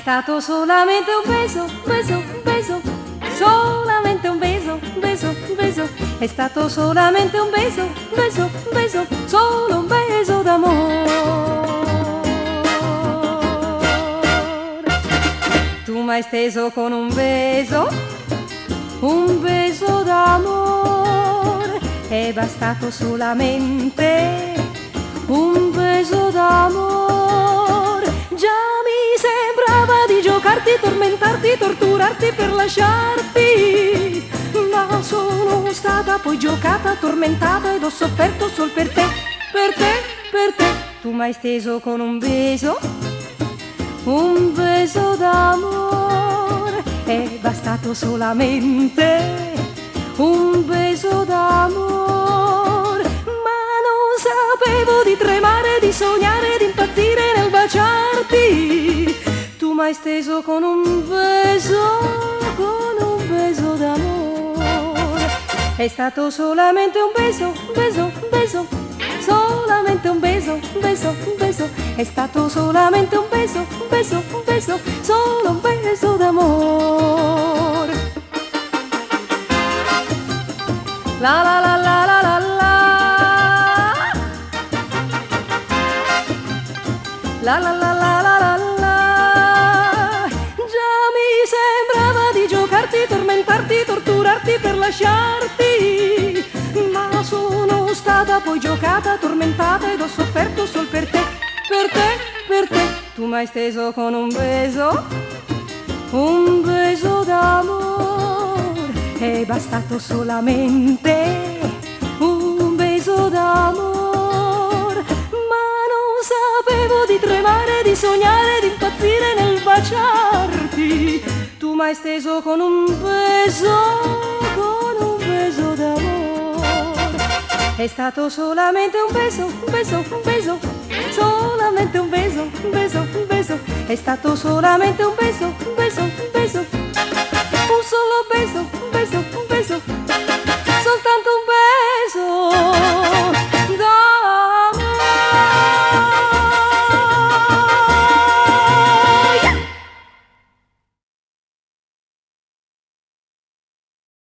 stato solamente un beso, beso, beso, solamente un beso, beso, beso. È stato solamente un beso, beso, beso, solo un beso d'amore. Tu m'hai steso con un beso d'amore. È bastato solamente un beso d'amore. Già mi sembrava di giocarti, tormentarti, torturarti per lasciarti, ma sono stata poi giocata, tormentata ed ho sofferto sol per te, per te, per te. Tu m'hai steso con un beso d'amore. È bastato solamente un beso d'amore, ma non sapevo di tremare, di sognare, di impazzire nel baciarti. Tu m'hai steso con un beso d'amore. È stato solamente un beso, beso, beso, solamente un beso, beso, beso. È stato solamente un beso, beso, beso, solo un beso d'amore. La la la la la la la. La la la la la la la. Già mi sembrava di giocarti, tormentarti, torturarti per lasciarti, ma sono stata poi giocata, tormentata ed ho sofferto sol per te, per te, per te. Tu m'hai steso con un beso d'amore. È bastato solamente un beso d'amore, ma non sapevo di tremare, di sognare, di impazzire nel baciarti. Tu m'hai steso con un beso d'amore. È stato solamente un beso, beso, beso, solamente un beso, beso, beso. È stato solamente un beso, beso, beso, un solo beso, beso,